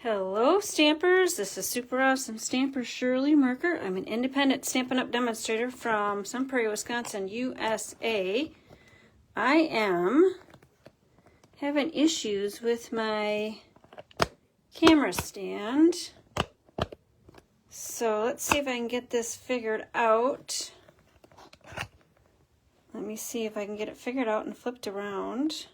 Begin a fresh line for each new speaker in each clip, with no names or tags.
Hello Stampers, this is super awesome stamper Shirley Merker. I'm an independent Stampin' Up demonstrator from Sun Prairie, Wisconsin, USA. I am having issues with my camera stand. So let's see if I can get this figured out. Let me see if I can get it figured out and flipped around.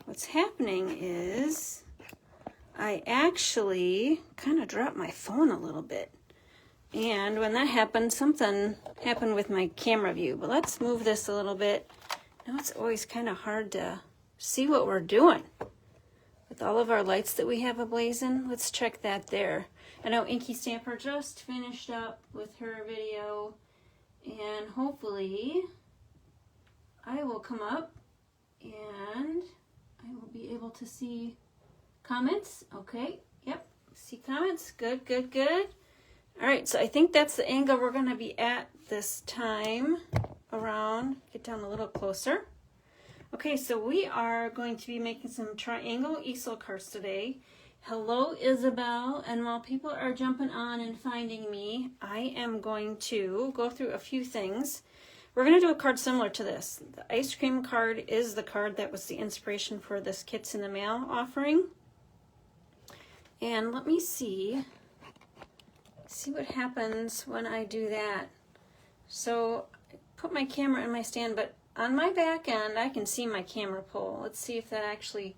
What's happening is I actually kind of dropped my phone a little bit. And when that happened, something happened with my camera view. But let's move this a little bit. Now it's always kind of hard to see what we're doing. With all of our lights that we have ablazing, let's check that there. I know Inky Stamper just finished up with her video. And hopefully I will come up and I will be able to see comments. Okay, yep, see comments. Good, good, good. All right, so I think that's the angle we're going to be at this time around. Get down a little closer. Okay, so we are going to be making some Triangle Easel cards today. Hello, Isabel. And while people are jumping on and finding me, I am going to go through a few things. We're going to do a card similar to this. The ice cream card is the card that was the inspiration for this Kits in the Mail offering. And let me see what happens when I do that. So I put my camera in my stand, but on my back end I can see my camera pole. Let's see if that actually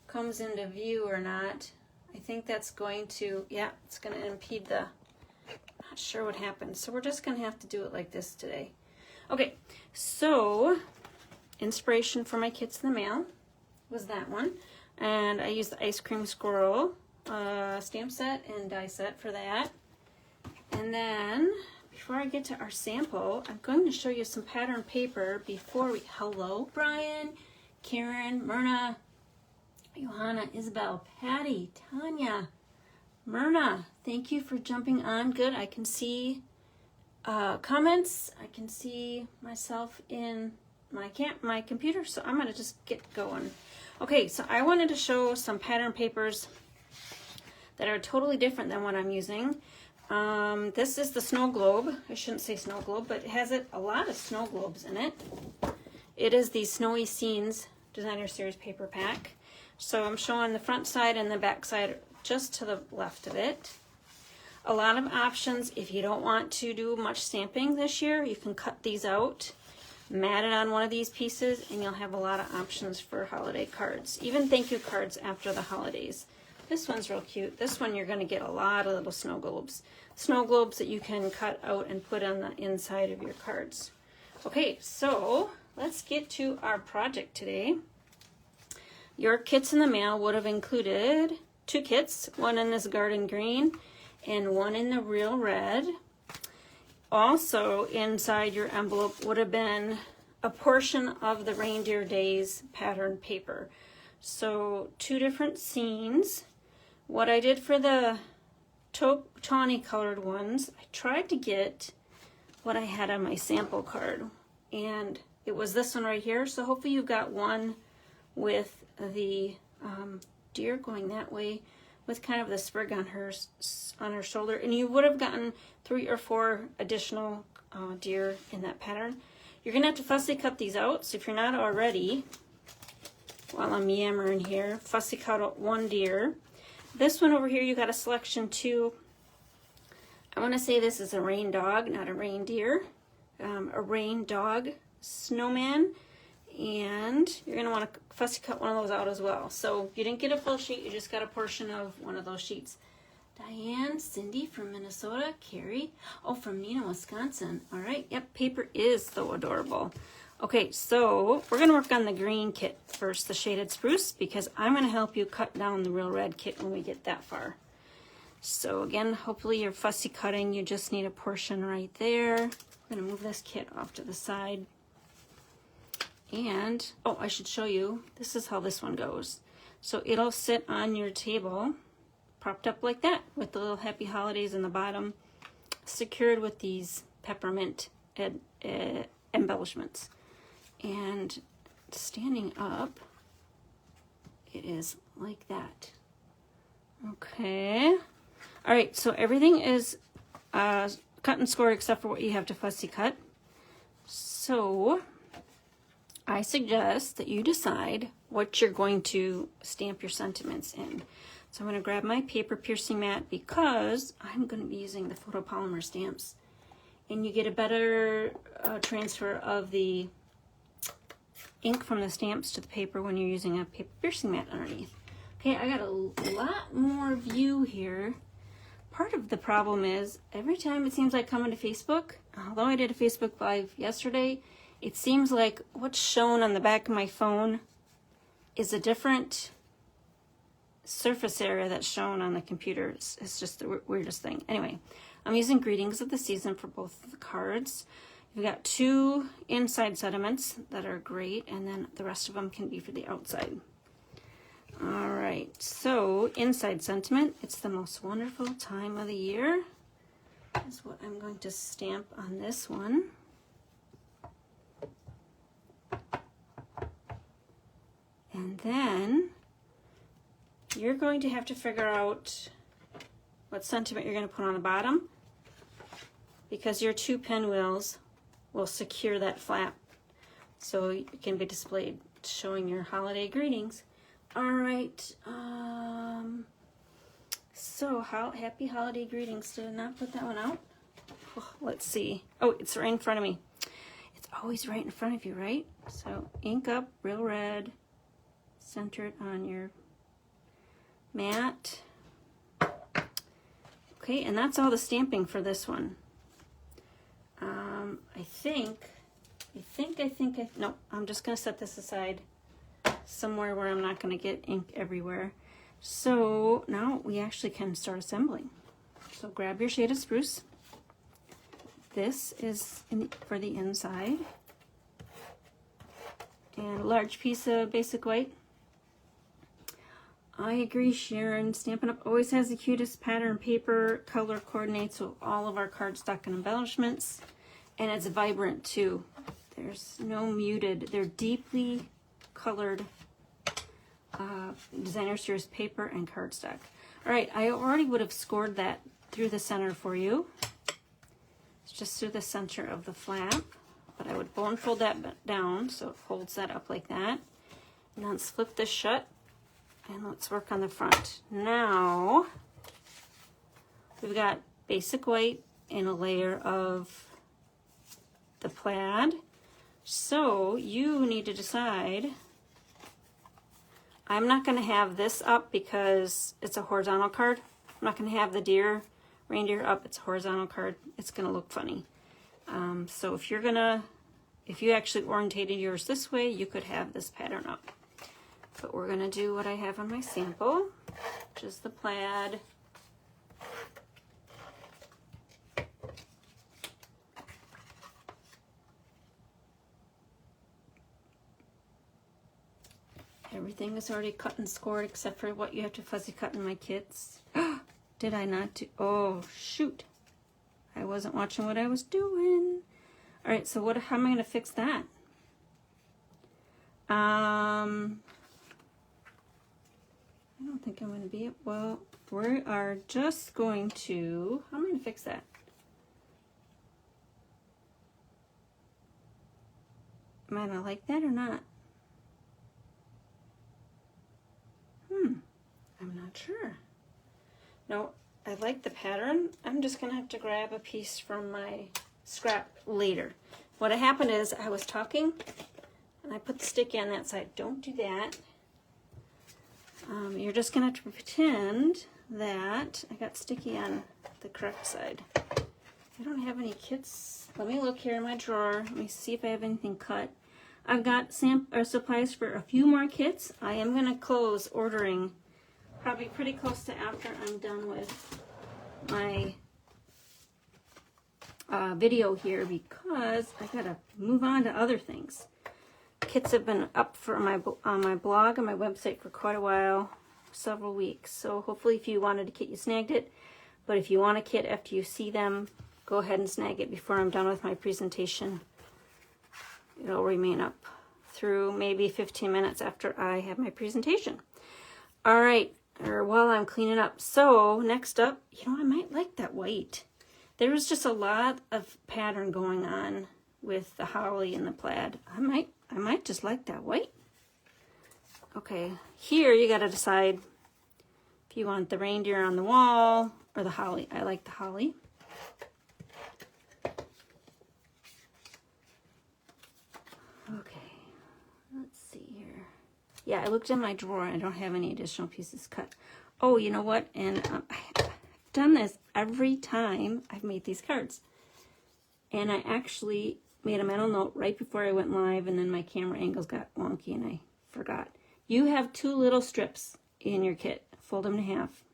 comes into view or not. I think that's going to, yeah, it's going to impede the, not sure what happens. So we're just going to have to do it like this today. Okay, so inspiration for my Kits in the Mail was that one. And I used the Ice Cream Squirrel stamp set and die set for that. And then, before I get to our sample, I'm going to show you some pattern paper before we, hello, Brian, Karen, Myrna, Johanna, Isabel, Patty, Tanya, Myrna, thank you for jumping on. Good, I can see comments. I can see myself in my computer, so I'm going to just get going. Okay, so I wanted to show some pattern papers that are totally different than what I'm using. This is the snow globe. I shouldn't say snow globe, but it has a lot of snow globes in it. It is the Snowy Scenes Designer Series paper pack. So I'm showing the front side and the back side just to the left of it. A lot of options. If you don't want to do much stamping this year, you can cut these out, mat it on one of these pieces, and you'll have a lot of options for holiday cards. Even thank you cards after the holidays. This one's real cute. This one you're going to get a lot of little snow globes. Snow globes that you can cut out and put on the inside of your cards. Okay, so let's get to our project today. Your Kits in the Mail would have included 2 kits, one in this garden green and one in the real red. Also inside your envelope would have been a portion of the Reindeer Days pattern paper. So 2 different scenes. What I did for the tawny colored ones, I tried to get what I had on my sample card, and it was this one right here. So hopefully you've got one with the deer going that way with kind of the sprig on her shoulder, and you would have gotten 3 or 4 additional deer in that pattern. You're gonna have to fussy cut these out, so if you're not already, while I'm yammering here, fussy cut out 1 deer. This one over here, you got a selection 2. I want to say this is a rain dog, not a reindeer. A rain dog snowman. And you're going to want to fussy cut one of those out as well. So you didn't get a full sheet, you just got a portion of one of those sheets. Diane, Cindy from Minnesota, Carrie, oh, from Neenah, Wisconsin. All right, yep, paper is so adorable. Okay, so we're going to work on the green kit first, the shaded spruce, because I'm going to help you cut down the real red kit when we get that far. So again, hopefully you're fussy cutting, you just need a portion right there. I'm going to move this kit off to the side. And, oh, I should show you, this is how this one goes. So it'll sit on your table, propped up like that, with the little happy holidays in the bottom, secured with these peppermint embellishments. And standing up it is like that. Okay. All right, so everything is cut and scored except for what you have to fussy cut. So I suggest that you decide what you're going to stamp your sentiments in. So I'm going to grab my paper piercing mat because I'm going to be using the photopolymer stamps. And you get a better transfer of the ink from the stamps to the paper when you're using a paper piercing mat underneath. Okay, I got a lot more view here. Part of the problem is every time it seems like coming to Facebook, although I did a Facebook Live yesterday, it seems like what's shown on the back of my phone is a different surface area that's shown on the computer. It's just the weirdest thing. Anyway, I'm using Greetings of the Season for both of the cards. We've got 2 inside sentiments that are great, and then the rest of them can be for the outside. All right, so inside sentiment, it's the most wonderful time of the year. That's what I'm going to stamp on this one. And then you're going to have to figure out what sentiment you're going to put on the bottom, because your 2 pinwheels will secure that flap so it can be displayed showing your holiday greetings. All right, so happy holiday greetings. Did I not put that one out? Oh, let's see. Oh, it's right in front of me. It's always right in front of you, right? So ink up, real red, center it on your mat. Okay, and that's all the stamping for this one. No, I'm just gonna set this aside somewhere where I'm not gonna get ink everywhere. So now we actually can start assembling. So grab your shade of spruce. This is for the inside. And a large piece of basic white. I agree, Sharon. Stampin' Up! Always has the cutest pattern paper. Color coordinates with all of our cardstock and embellishments. And it's vibrant too. There's no muted. They're deeply colored designer series paper and cardstock. All right, I already would have scored that through the center for you. It's just through the center of the flap. But I would bone fold that down so it folds that up like that. And then flip this shut. And let's work on the front. Now, we've got basic white and a layer of the plaid. So you need to decide. I'm not going to have this up because it's a horizontal card. I'm not going to have the reindeer up. It's a horizontal card. It's going to look funny. So if you actually orientated yours this way, you could have this pattern up. But we're going to do what I have on my sample, which is the plaid. Everything is already cut and scored except for what you have to fuzzy cut in my kits. Did I not do? Oh, shoot. I wasn't watching what I was doing. All right, so how am I going to fix that? I don't think I'm going to be, well, we are just going to, how am I going to fix that? Am I going to like that or not? I'm not sure. No, I like the pattern. I'm just going to have to grab a piece from my scrap later. What happened is I was talking and I put the sticky on that side. Don't do that. You're just going to have to pretend that I got sticky on the correct side. I don't have any kits. Let me look here in my drawer. Let me see if I have anything cut. I've got supplies for a few more kits. I am going to close ordering probably pretty close to after I'm done with my video here because I got to move on to other things. Kits have been up on my blog and my website for quite a while, several weeks. So hopefully if you wanted a kit, you snagged it. But if you want a kit after you see them, go ahead and snag it before I'm done with my presentation. It'll remain up through maybe 15 minutes after I have my presentation. All right, or while I'm cleaning up. So next up, you know, I might like that white. There was just a lot of pattern going on with the holly and the plaid. I might just like that white. Okay, here you got to decide if you want the reindeer on the wall or the holly. I like the holly. Okay, let's see here. Yeah, I looked in my drawer. I don't have any additional pieces cut. Oh, you know what? And I've done this every time I've made these cards. And I actually made a mental note right before I went live, and then my camera angles got wonky and I forgot. You have 2 little strips in your kit. Fold them in half.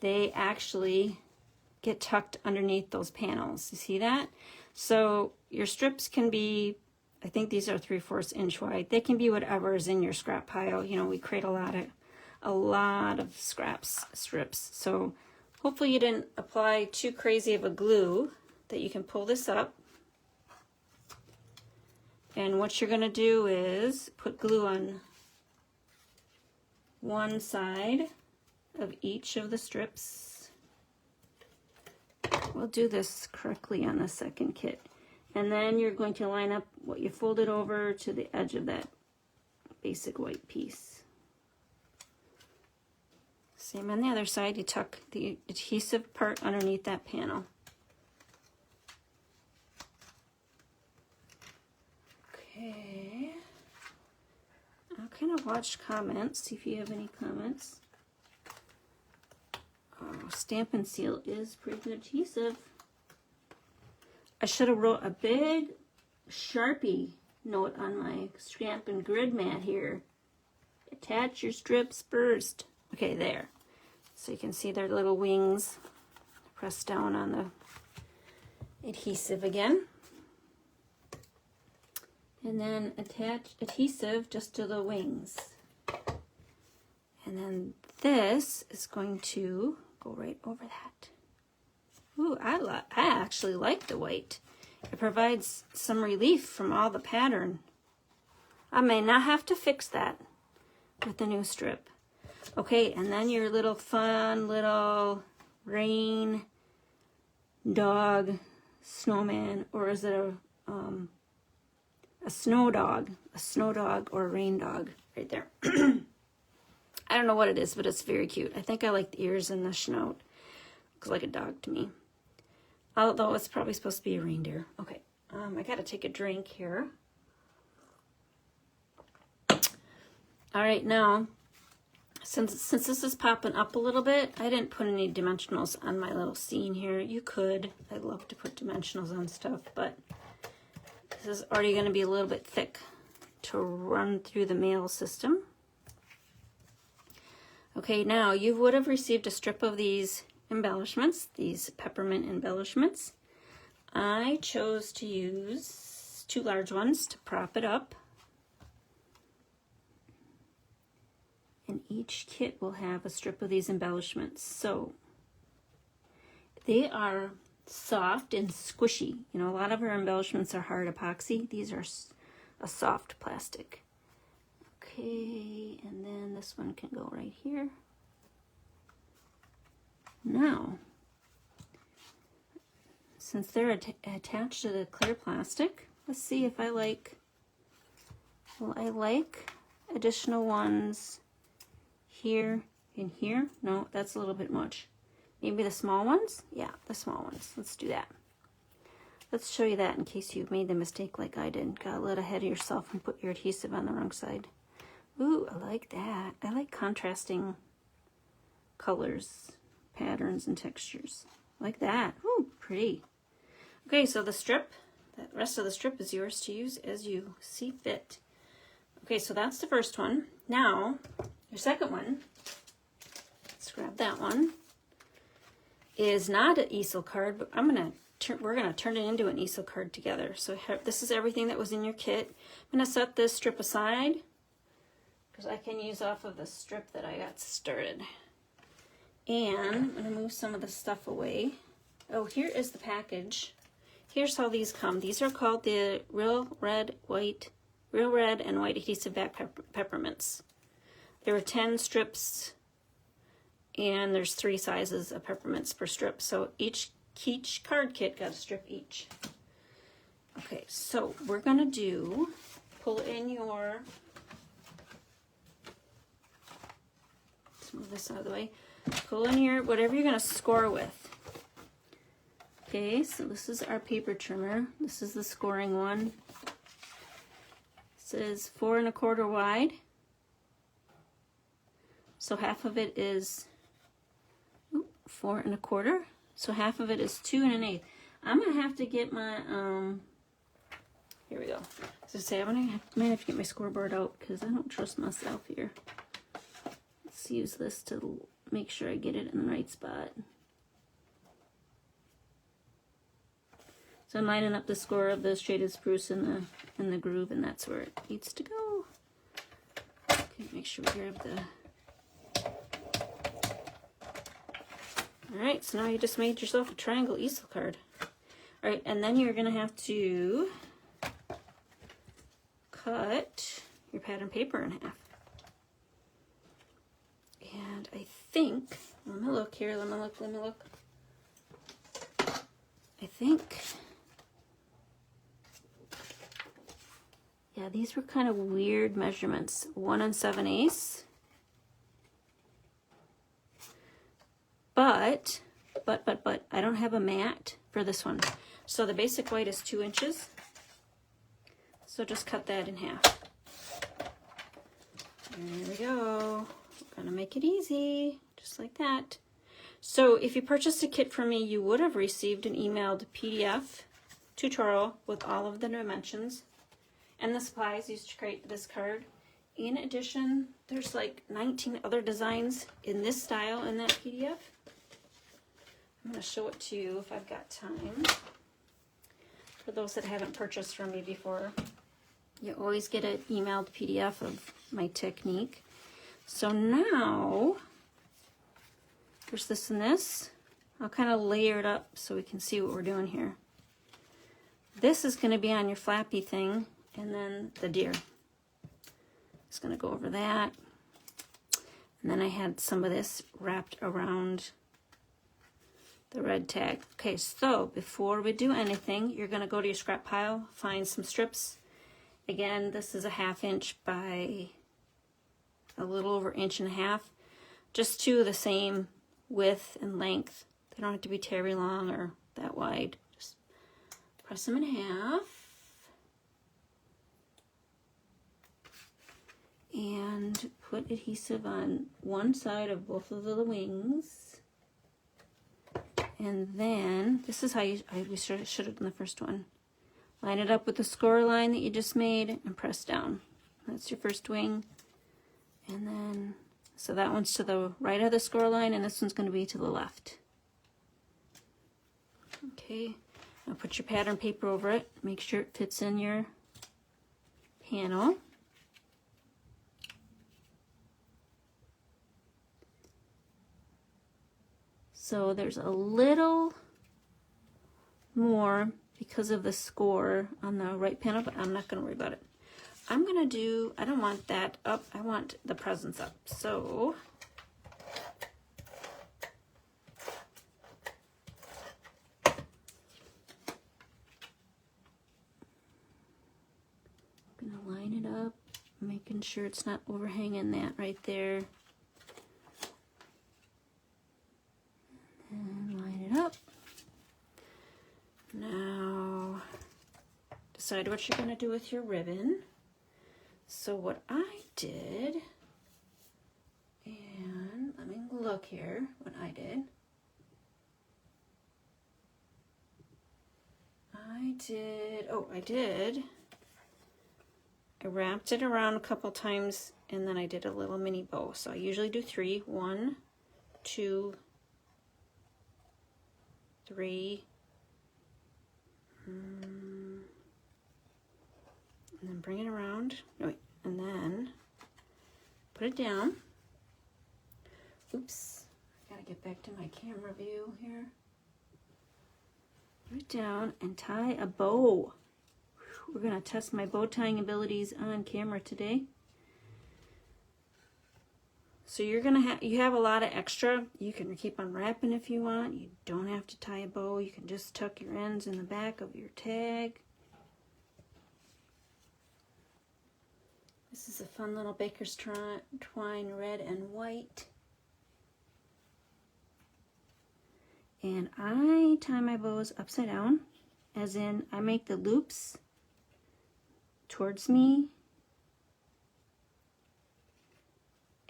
They actually get tucked underneath those panels. You see that? So your strips can be, I think these are 3/4 inch wide. They can be whatever is in your scrap pile. You know, we create a lot of strips. So hopefully you didn't apply too crazy of a glue, that you can pull this up. And what you're going to do is put glue on one side of each of the strips. We'll do this correctly on the second kit. And then you're going to line up what you folded over to the edge of that basic white piece. Same on the other side. You tuck the adhesive part underneath that panel. Okay. I'll kind of watch comments, see if you have any comments. Oh, Stampin' Seal is pretty good adhesive. I should have wrote a big Sharpie note on my Stampin' grid mat here. Attach your strips first. Okay, there. So you can see their little wings. Press down on the adhesive again. And then attach adhesive just to the wings. And then this is going to go right over that. Ooh, I actually like the white. It provides some relief from all the pattern. I may not have to fix that with the new strip. Okay, and then your little fun little rain dog snowman, or is it a snow dog or a rain dog right there. I don't know what it is, but it's very cute. I think I like the ears and the snout. Looks like a dog to me. Although it's probably supposed to be a reindeer. Okay, I gotta take a drink here. All right, now, since this is popping up a little bit, I didn't put any dimensionals on my little scene here. You could. I'd love to put dimensionals on stuff, but this is already going to be a little bit thick to run through the mail system. Okay, now you would have received a strip of these embellishments, these peppermint embellishments. I chose to use 2 large ones to prop it up. And each kit will have a strip of these embellishments. So they are soft and squishy. You know, a lot of our embellishments are hard epoxy. These are a soft plastic. Okay, and then this one can go right here. Now, since they're attached to the clear plastic, let's see if I like, well, I like additional ones here and here. No, that's a little bit much. Maybe the small ones? Yeah, the small ones. Let's do that. Let's show you that in case you've made the mistake like I did. Got a little ahead of yourself and put your adhesive on the wrong side. Ooh, I like that. I like contrasting colors, patterns, and textures. Like that. Ooh, pretty. Okay, so the strip, the rest of the strip is yours to use as you see fit. Okay, so that's the first one. Now, your second one, let's grab that one, is not an easel card, but we're gonna turn it into an easel card together. So this is everything that was in your kit. I'm gonna set this strip aside because I can use off of the strip that I got started. And I'm gonna move some of the stuff away. Oh, here is the package. here's how these come. These are called the Real Red and White Adhesive Back Peppermints. There are 10 strips, and there's 3 sizes of peppermints per strip. So each card kit got a strip each. Okay, so we're gonna pull in your, let's move this out of the way. Pull in your, whatever you're gonna score with. Okay, so this is our paper trimmer. This is the scoring one. It says 4 1/4 wide. So half of it is 4 1/4. So half of it is 2 1/8. I'm gonna have to get my here we go. So say I might have to get my scoreboard out because I don't trust myself here. Let's use this to make sure I get it in the right spot. So I'm lining up the score of the shaded spruce in the groove, and that's where it needs to go. Okay, make sure we grab the. All right, so now you just made yourself a triangle easel card. All right, and then you're gonna have to cut your pattern paper in half. And I think, let me look here, let me look. I think, yeah, these were kind of weird measurements. 1 7/8. But, I don't have a mat for this one. So the basic white is 2 inches. So just cut that in half. There we go. We're gonna make it easy, just like that. So if you purchased a kit from me, you would have received an emailed PDF tutorial with all of the dimensions and the supplies used to create this card. In addition, there's like 19 other designs in this style in that PDF. I'm going to show it to you if I've got time. For those that haven't purchased from me before, you always get an emailed PDF of my technique. So now, there's this and this. I'll kind of layer it up so we can see what we're doing here. This is going to be on your flappy thing, and then the deer. Just going to go over that. And then I had some of this wrapped around the red tag. Okay, so before we do anything, you're going to go to your scrap pile, find some strips. Again, this is a 1/2 inch by a little over 1.5 inches. Just 2 of the same width and length. They don't have to be terribly long or that wide. Just press them in half. And put adhesive on one side of both of the wings. And then, this is how we should have done the first one. Line it up with the score line that you just made and press down. That's your first wing. And then, so that one's to the right of the score line, and this one's going to be to the left. Okay, now put your pattern paper over it. Make sure it fits in your panel. So there's a little more because of the score on the right panel, but I'm not going to worry about it. I'm going to do, I don't want that up, I want the presents up. So I'm going to line it up, making sure it's not overhanging that right there. And line it up. Now, decide what you're going to do with your ribbon. So what I did, and let me look here what I did. I wrapped it around a couple times, and then I did a little mini bow. So I usually do 3. 1, 2, 3, and then bring it around, and then put it down. Oops, I gotta get back to my camera view here. Put it down and tie a bow. We're going to test my bow tying abilities on camera today. So you're going to you have a lot of extra. You can keep unwrapping if you want. You don't have to tie a bow. You can just tuck your ends in the back of your tag. This is a fun little baker's twine, red and white. And I tie my bows upside down, as in I make the loops towards me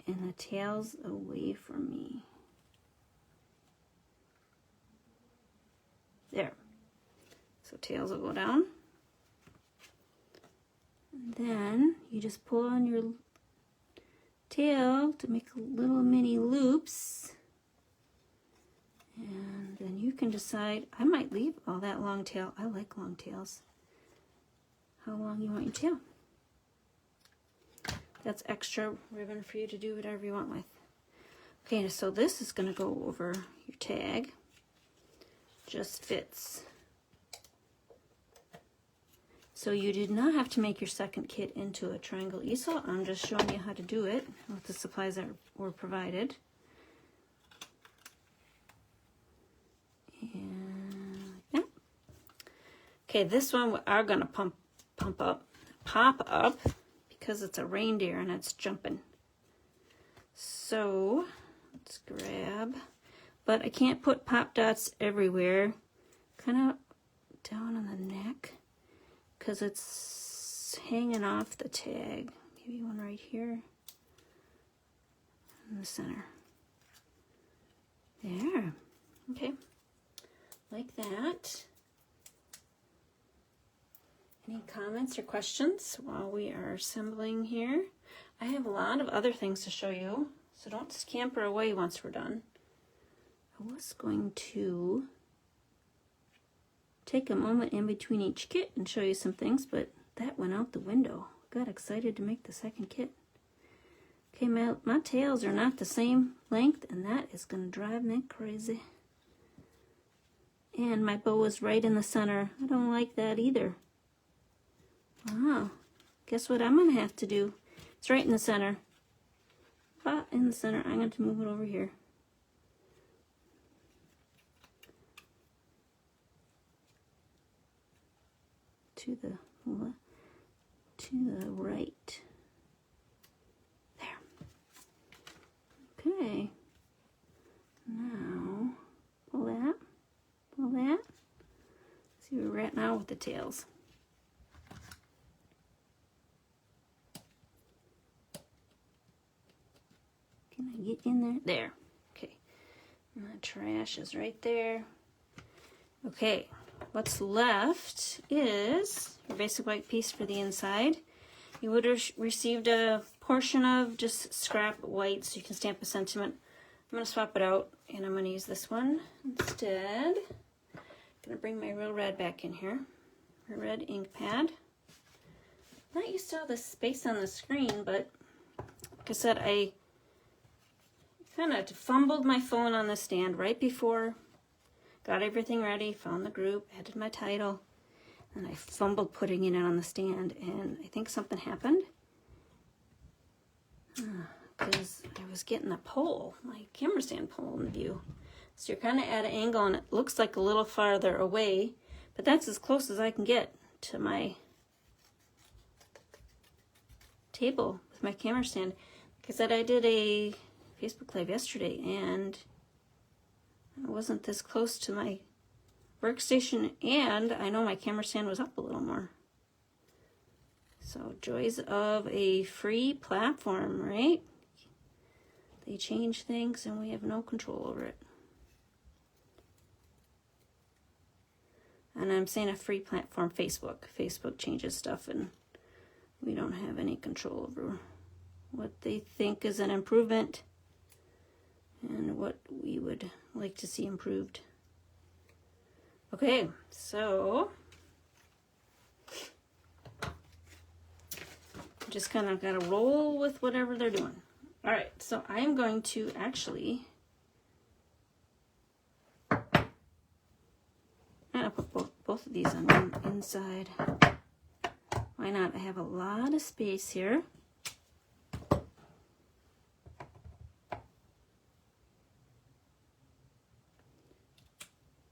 and the tails away from me. There. So tails will go down. And then you just pull on your tail to make little mini loops. And then you can decide, I might leave all that long tail. I like long tails. How long you want your tail. That's extra ribbon for you to do whatever you want with. Okay, so this is going to go over your tag. Just fits. So you did not have to make your second kit into a triangle easel. I'm just showing you how to do it with the supplies that were provided. And like that. Okay, this one we are going to pop up because it's a reindeer and it's jumping. So let's grab, but I can't put pop dots everywhere. Kind of down on the neck because it's hanging off the tag. Maybe one right here in the center. There. Okay. Like that. Any comments or questions while we are assembling here? I have a lot of other things to show you, so don't scamper away once we're done. I was going to take a moment in between each kit and show you some things, but that went out the window. Got excited to make the second kit. Okay, my tails are not the same length, and that is going to drive me crazy. And my bow is right in the center. I don't like that either. Wow. Guess what I'm going to have to do? It's right in the center. But in the center, I'm going to move it over here. To the right. There. Okay. Now, pull that. Pull that. See where we're at now with the tails. Can I get in there? There. Okay. And the trash is right there. Okay. What's left is your basic white piece for the inside. You would have received a portion of just scrap white so you can stamp a sentiment. I'm going to swap it out and I'm going to use this one instead. I'm going to bring my real red back in here. My red ink pad. Not used to all this space on the screen, but like I said, I kind of fumbled my phone on the stand right before. Got everything ready, found the group, added my title, and I fumbled putting it on the stand, and I think something happened. Because I was getting a pole, my camera stand pole in view. So you're kind of at an angle, and it looks like a little farther away, but that's as close as I can get to my table with my camera stand. Like I said, I did a Facebook Live yesterday, and I wasn't this close to my workstation, and I know my camera stand was up a little more. So joys of a free platform, right? They change things and we have no control over it. And I'm saying a free platform, Facebook. Facebook changes stuff and we don't have any control over what they think is an improvement and what we would like to see improved. Okay, so just kind of got to roll with whatever they're doing. All right, so I'm going to actually, I'll put both of these on one inside. Why not? I have a lot of space here.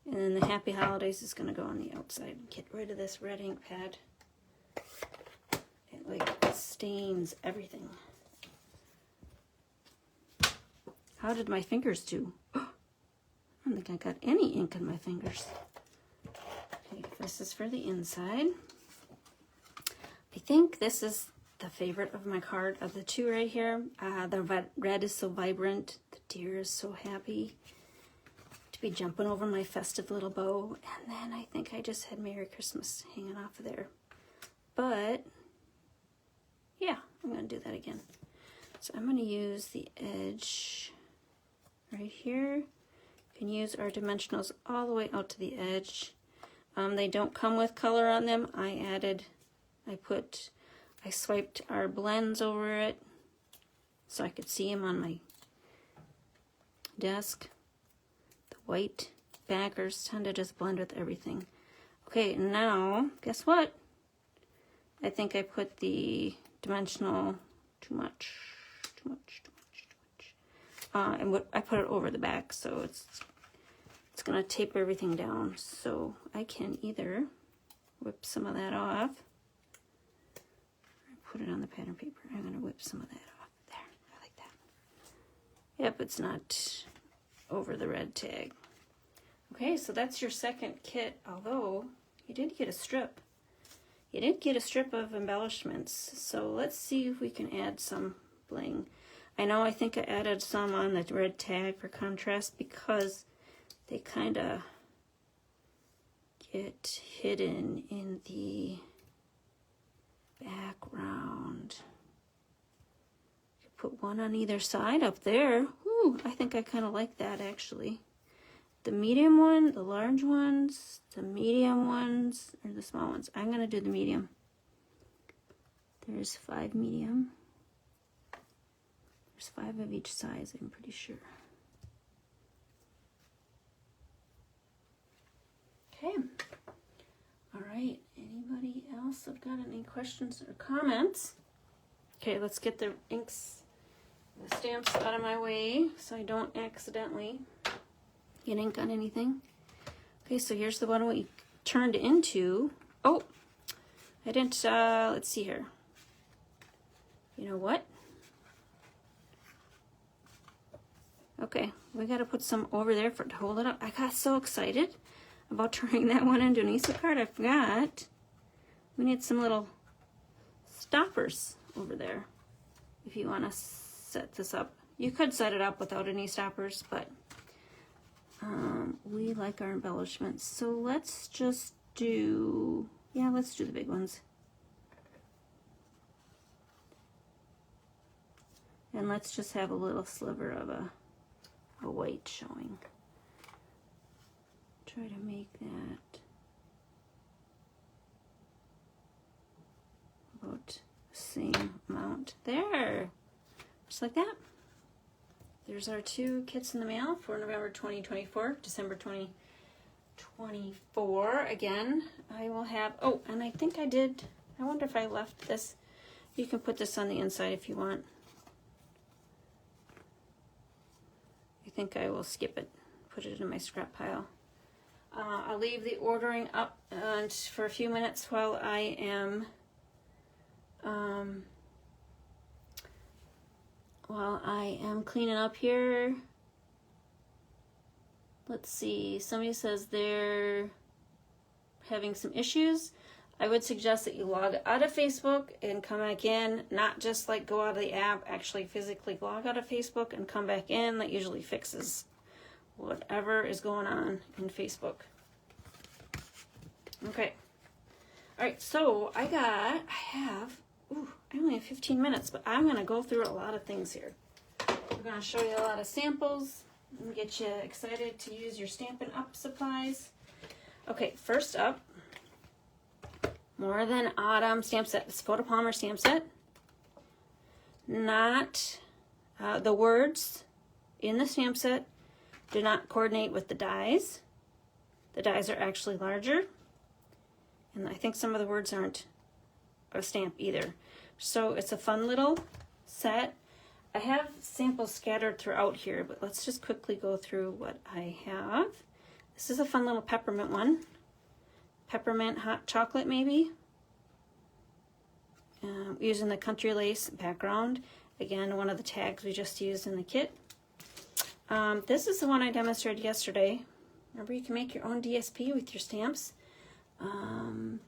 And then the Happy Holidays is going to go on the outside. Get rid of this red ink pad. It like stains everything. How did my fingers do? I don't think I got any ink in my fingers. Okay, this is for the inside. I think this is the favorite of my card of the two right here. The red is so vibrant. The deer is so happy to be jumping over my festive little bow. And then I think I just had Merry Christmas hanging off of there. But yeah, I'm going to do that again. So I'm going to use the edge right here. You can use our dimensionals all the way out to the edge. They don't come with color on them. I swiped our blends over it so I could see them on my desk. The white backers tend to just blend with everything. Okay, now, guess what? I think I put the dimensional too much. And I put it over the back, so it's gonna tape everything down. So I can either whip some of that off, or put it on the pattern paper. I'm gonna whip some of that off. There, I like that. Yep, it's not over the red tag. Okay, so that's your second kit, although you did get a strip. You did get a strip of embellishments, so let's see if we can add some bling. I think I added some on the red tag for contrast because they kind of get hidden in the background. You put one on either side up there. Ooh, I think I kind of like that actually. The medium one, the large ones, the medium ones, or the small ones. I'm going to do the medium. There's 5 medium. There's 5 of each size, I'm pretty sure. Okay. All right. Anybody else have got any questions or comments? Okay, let's get the inks, the stamps out of my way so I don't accidentally get ink on anything. Okay, so here's the one we turned into. Oh, I didn't, let's see here. You know what? Okay, we got to put some over there to hold it up. I got so excited about turning that one into an easel card, I forgot. We need some little stoppers over there if you want to set this up. You could set it up without any stoppers, but we like our embellishments. So let's just do, yeah, let's do the big ones. And let's just have a little sliver of a white showing. Try to make that about the same amount there, just like that. There's our 2 kits in the mail for November 2024, December 2024. Again, I will have, oh, and I think I did, I wonder if I left this. You can put this on the inside if you want. I think I will skip it, put it in my scrap pile. I'll leave the ordering up for a few minutes while I am cleaning up here. Let's see, somebody says they're having some issues. I would suggest that you log out of Facebook and come back in, not just like go out of the app, actually physically log out of Facebook and come back in. That usually fixes whatever is going on in Facebook. Okay. All right, so I only have 15 minutes, but I'm going to go through a lot of things here. We're going to show you a lot of samples and get you excited to use your Stampin' Up supplies. Okay, first up, More Than Autumn stamp set. It's a photopolymer stamp set. Not the words in the stamp set do not coordinate with the dies. The dies are actually larger. And I think some of the words aren't a stamp either. So it's a fun little set. I have samples scattered throughout here, but let's just quickly go through what I have. This is a fun little peppermint one. Peppermint hot chocolate maybe. Using the country lace background. Again, one of the tags we just used in the kit. This is the one I demonstrated yesterday. Remember, you can make your own DSP with your stamps.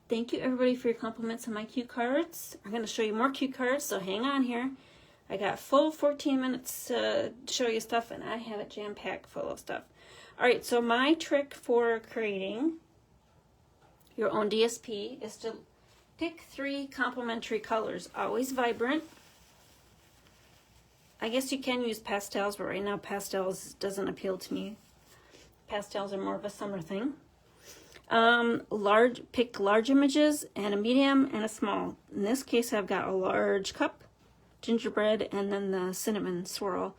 Thank you everybody for your compliments on my cue cards. I'm going to show you more cue cards, so hang on here. I got full 14 minutes to show you stuff, and I have it jam-packed full of stuff. Alright, so my trick for creating your own DSP is to pick 3 complementary colors, always vibrant. I guess you can use pastels, but right now pastels doesn't appeal to me. Pastels are more of a summer thing. Pick large images and a medium and a small. In this case, I've got a large cup, gingerbread, and then the cinnamon swirl,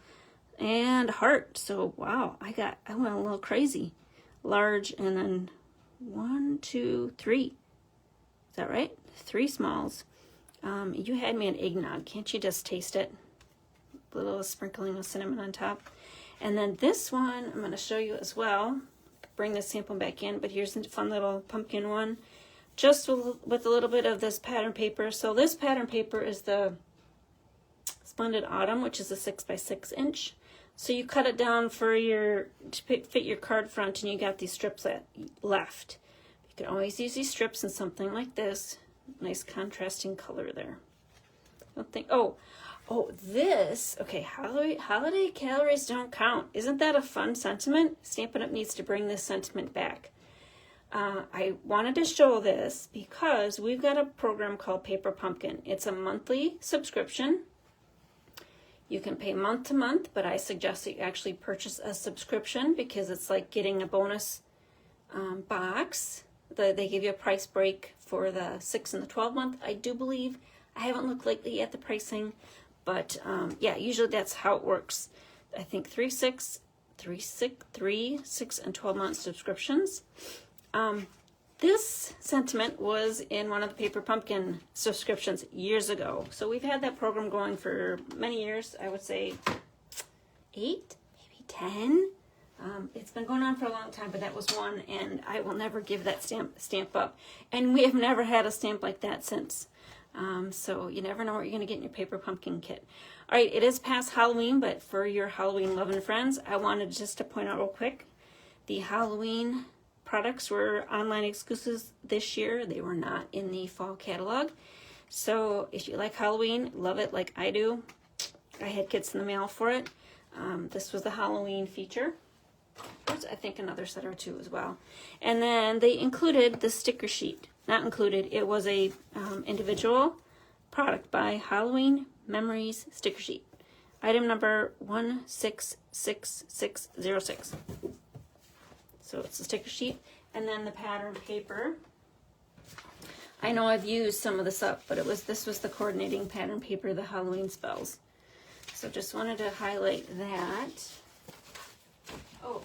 and heart. So wow, I went a little crazy. Large, and then 1, 2, 3. Is that right? 3 smalls. You had me an eggnog. Can't you just taste it? A little sprinkling of cinnamon on top. And then this one I'm going to show you as well. Bring the sample back in, but here's a fun little pumpkin one, just with a little bit of this pattern paper. So this pattern paper is the Splendid Autumn, which is a 6x6 inch. So you cut it down for to fit your card front, and you got these strips left. You can always use these strips in something like this. Nice contrasting color there. This, okay, holiday calories don't count. Isn't that a fun sentiment? Stampin' Up needs to bring this sentiment back. I wanted to show this because we've got a program called Paper Pumpkin. It's a monthly subscription. You can pay month to month, but I suggest that you actually purchase a subscription because it's like getting a bonus box. They give you a price break for the 6 and the 12 month, I do believe. I haven't looked lately at the pricing. But yeah, usually that's how it works. I think 3, 6, and 12 month subscriptions. This sentiment was in one of the Paper Pumpkin subscriptions years ago. So we've had that program going for many years. I would say 8, maybe 10. It's been going on for a long time, but that was one, and I will never give that stamp up. And we have never had a stamp like that since. So you never know what you're going to get in your Paper Pumpkin kit. All right, it is past Halloween, but for your Halloween loving friends, I wanted just to point out real quick, the Halloween products were online exclusives this year. They were not in the fall catalog. So if you like Halloween, love it like I do. I had kits in the mail for it. This was the Halloween feature. There's, I think, another set or two as well. And then they included the sticker sheet. Not included, it was a individual product by Halloween Memories sticker sheet. Item number 166606. So it's a sticker sheet. And then the pattern paper. I know I've used some of this up, but this was the coordinating pattern paper, the Halloween spells. So just wanted to highlight that. Oh,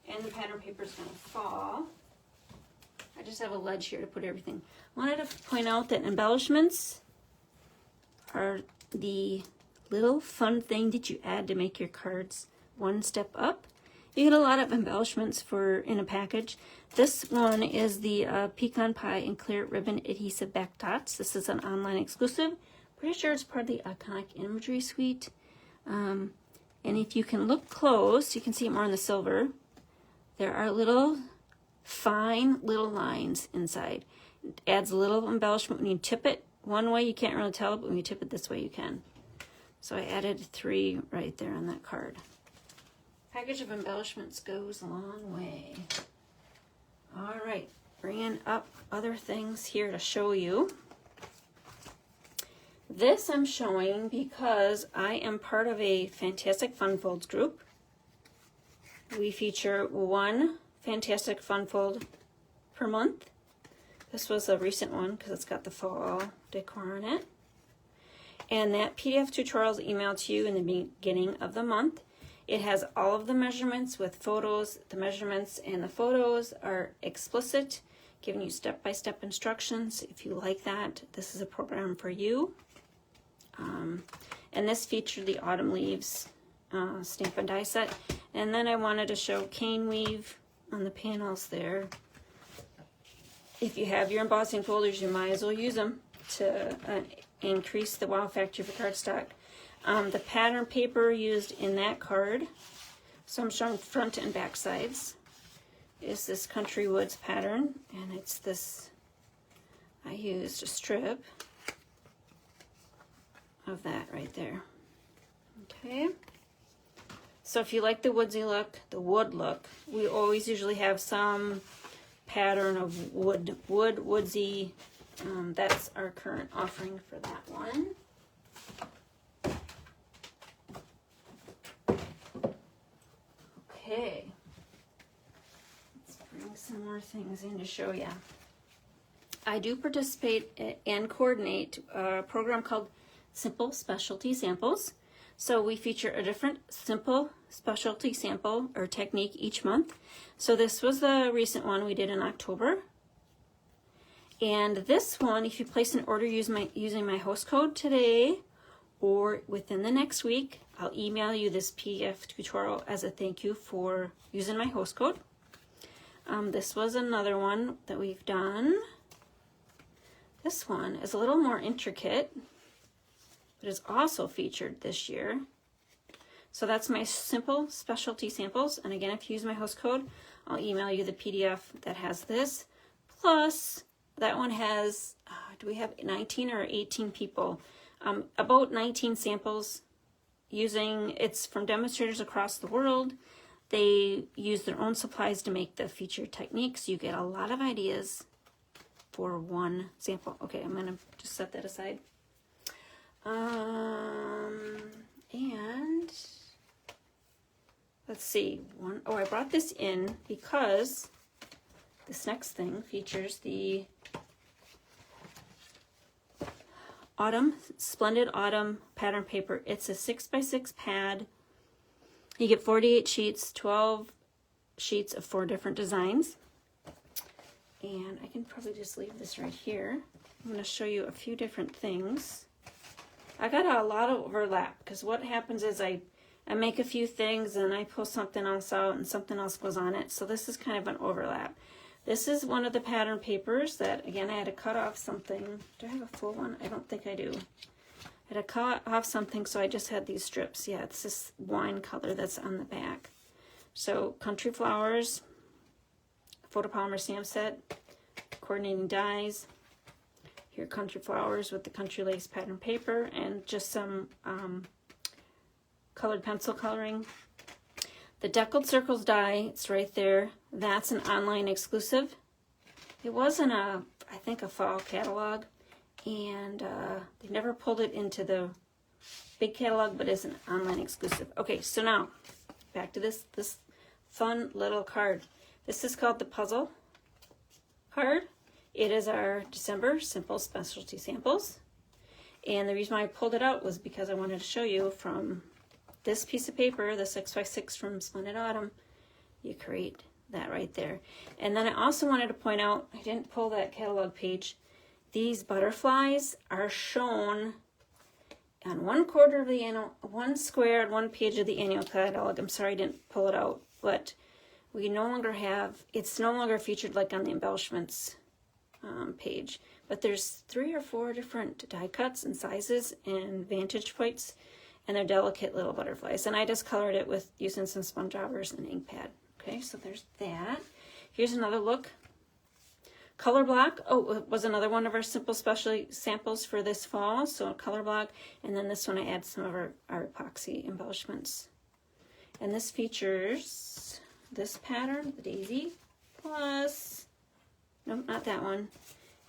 and the pattern paper is going to fall. I just have a ledge here to put everything. I wanted to point out that embellishments are the little fun thing that you add to make your cards one step up. You get a lot of embellishments in a package. This one is the Pecan Pie and Clear Ribbon Adhesive Back Dots. This is an online exclusive. Pretty sure it's part of the Iconic Imagery Suite. And if you can look close, you can see it more in the silver. There are fine little lines inside. It adds a little embellishment when you tip it. One way you can't really tell, but when you tip it this way you can. So I added 3 right there on that card. Package of embellishments goes a long way. All right, bringing up other things here to show you. This I'm showing because I am part of a Fantastic Fun Folds group. We feature one Fantastic Fun Fold per month. This was a recent one because it's got the fall decor on it. And that PDF tutorial is emailed to you in the beginning of the month. It has all of the measurements with photos. The measurements and the photos are explicit. giving you step-by-step instructions. If you like that, this is a program for you. And this featured the Autumn Leaves stamp and die set. And then I wanted to show cane weave on the panels there. If you have your embossing folders, you might as well use them to increase the wow factor of your cardstock. The pattern paper used in that card, so I'm showing front and back sides, is this Country Woods pattern, and it's this, I used a strip of that right there. Okay, so if you like the woodsy look, the wood look, we always usually have some pattern of woodsy. That's our current offering for that one. Okay, let's bring some more things in to show you. I do participate and coordinate a program called Simple Specialty Samples. So we feature a different simple specialty sample or technique each month. So this was the recent one we did in October. And this one, if you place an order using my host code today or within the next week, I'll email you this PDF tutorial as a thank you for using my host code. This was another one that we've done. This one is a little more intricate, but is also featured this year. So that's my simple specialty samples. And again, if you use my host code, I'll email you the PDF that has this. Plus, that one has, do we have 19 or 18 people? About 19 samples using, it's from demonstrators across the world. They use their own supplies to make the featured techniques. You get a lot of ideas for one sample. Okay, I'm gonna just set that aside. And let's see, I brought this in because this next thing features the Splendid Autumn pattern paper. It's a 6x6 pad. You get 48 sheets, 12 sheets of 4 different designs. And I can probably just leave this right here. I'm going to show you a few different things. I got a lot of overlap because what happens is I make a few things and I pull something else out and something else goes on it. So this is kind of an overlap. This is one of the pattern papers that, again, I had to cut off something. Do I have a full one? I don't think I do. I had to cut off something, so I just had these strips. Yeah, it's this wine color that's on the back. So Country Flowers, photopolymer stamp set, coordinating dies. Here, Country Flowers with the Country Lace pattern paper and just some colored pencil coloring. The Deckled Circles die, it's right there. That's an online exclusive. It was in I think a fall catalog, and they never pulled it into the big catalog, but it's an online exclusive. Okay, so now back to this fun little card. This is called the Puzzle card. It is our December Simple Specialty Samples. And the reason why I pulled it out was because I wanted to show you from this piece of paper, the 6x6 from Splendid Autumn, you create that right there. And then I also wanted to point out, I didn't pull that catalog page, these butterflies are shown on 1/4 of the annual, one square on one page of the annual catalog. I'm sorry I didn't pull it out, but we no longer have, it's no longer featured like on the embellishments page, but there's 3 or 4 different die cuts and sizes and vantage points, and they're delicate little butterflies. And I just colored it with using some sponge jobbers and ink pad. Okay, so there's that. Here's another look. Color block. Oh, it was another one of our simple specialty samples for this fall. So a color block, and then this one I add some of our epoxy embellishments. And this features this pattern, the daisy, plus, nope, not that one.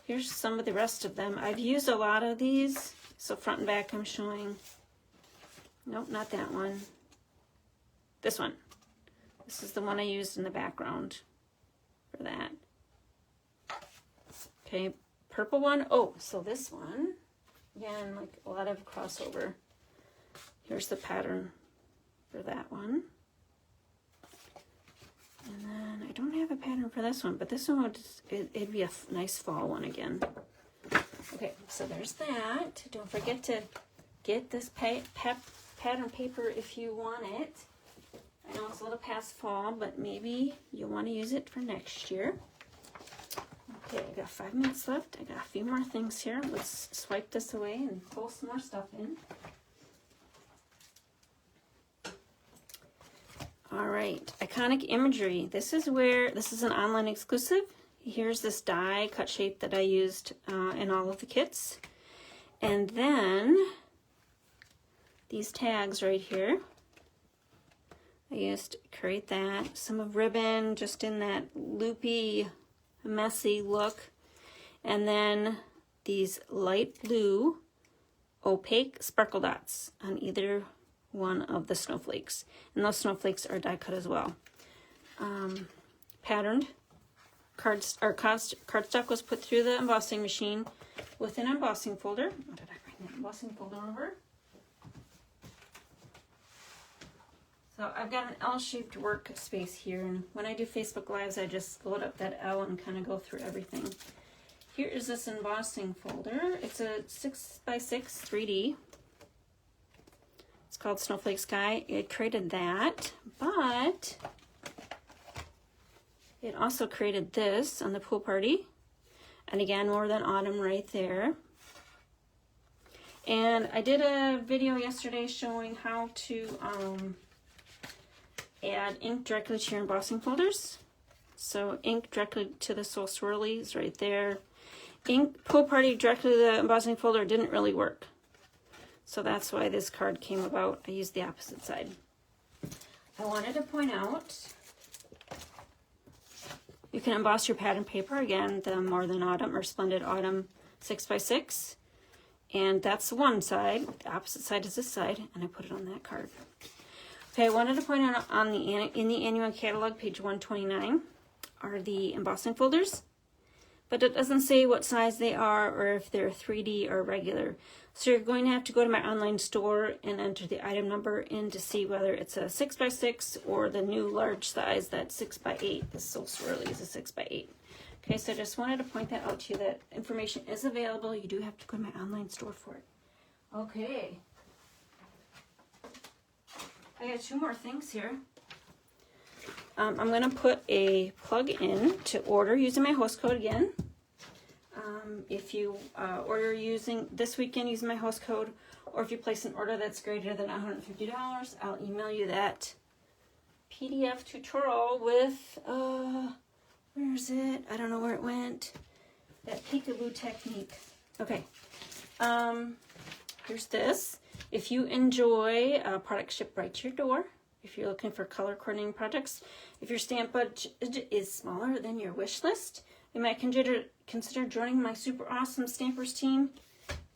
Here's some of the rest of them. I've used a lot of these, so front and back I'm showing. Nope, not that one. This one. This is the one I used in the background for that. Okay, purple one. Oh, so this one, again, like a lot of crossover. Here's the pattern for that one. And then I don't have a pattern for this one, but this one would it'd be a nice fall one again. Okay, so there's that. Don't forget to get this pattern paper if you want it. I know it's a little past fall, but maybe you'll want to use it for next year. Okay, I got 5 minutes left. I got a few more things here. Let's swipe this away and pull some more stuff in. All right, iconic imagery. This is an online exclusive. Here's this die cut shape that I used in all of the kits. And then these tags right here. I used to create that. Some of ribbon just in that loopy, messy look. And then these light blue opaque sparkle dots on either one of the snowflakes. And those snowflakes are die cut as well. Patterned. Cardstock was put through the embossing machine with an embossing folder. What did I bring that embossing folder over? So I've got an L-shaped workspace here, and when I do Facebook Lives, I just load up that L and kind of go through everything. Here is this embossing folder. It's a 6x6 3D. It's called Snowflake Sky. It created that, but it also created this on the pool party. And again, more than autumn right there. And I did a video yesterday showing how to add ink directly to your embossing folders. So ink directly to the Soul Swirlies right there. Ink pool party directly to the embossing folder didn't really work. So that's why this card came about. I used the opposite side. I wanted to point out, you can emboss your pattern paper, again, the More Than Autumn or Splendid Autumn 6x6. And that's one side. The opposite side is this side, and I put it on that card. Okay, I wanted to point out in the annual catalog, page 129, are the embossing folders. But it doesn't say what size they are or if they're 3D or regular. So you're going to have to go to my online store and enter the item number in to see whether it's a 6x6 or the new large size, that 6x8. This Soul Swirly is a 6x8. Okay, so I just wanted to point that out to you, that information is available. You do have to go to my online store for it. Okay. I got 2 more things here. I'm going to put a plug in to order using my host code again. If you order using this weekend using my host code, or if you place an order that's greater than $150, I'll email you that PDF tutorial with, where is it? I don't know where it went. That peekaboo technique. Okay. Here's this. If you enjoy products shipped right to your door, if you're looking for color coordinating projects, if your stamp budget is smaller than your wish list, you might consider joining my super awesome Stampers team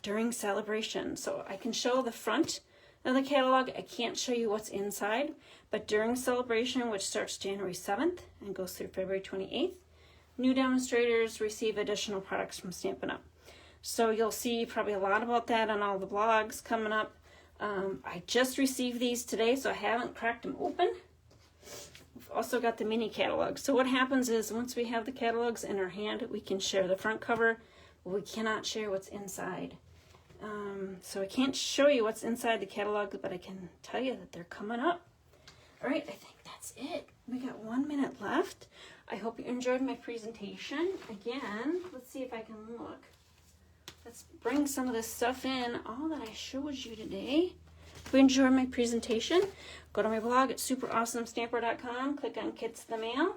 during celebration. So I can show the front of the catalog. I can't show you what's inside, but during celebration, which starts January 7th and goes through February 28th, new demonstrators receive additional products from Stampin' Up. So you'll see probably a lot about that on all the blogs coming up. I just received these today, so I haven't cracked them open. We've also got the mini catalog. So what happens is once we have the catalogs in our hand, we can share the front cover, but we cannot share what's inside. So I can't show you what's inside the catalog, but I can tell you that they're coming up. All right, I think that's it. We got 1 minute left. I hope you enjoyed my presentation. Again, let's see if I can look. Let's bring some of this stuff in, all that I showed you today. If you enjoyed my presentation, go to my blog at superawesomestamper.com, click on Kits in the Mail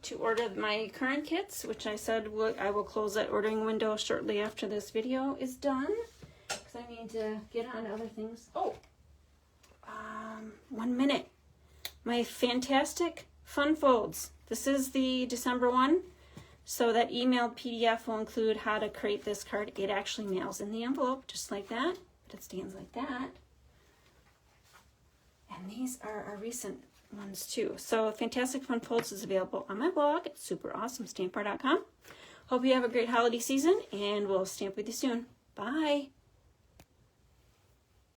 to order my current kits, which I said I will close that ordering window shortly after this video is done, because I need to get on to other things. 1 minute. My fantastic fun folds. This is the December one. So that emailed PDF will include how to create this card. It actually mails in the envelope, just like that, but it stands like that. And these are our recent ones too. So Fantastic Fun Folds is available on my blog at superawesomestamper.com. Hope you have a great holiday season, and we'll stamp with you soon. Bye.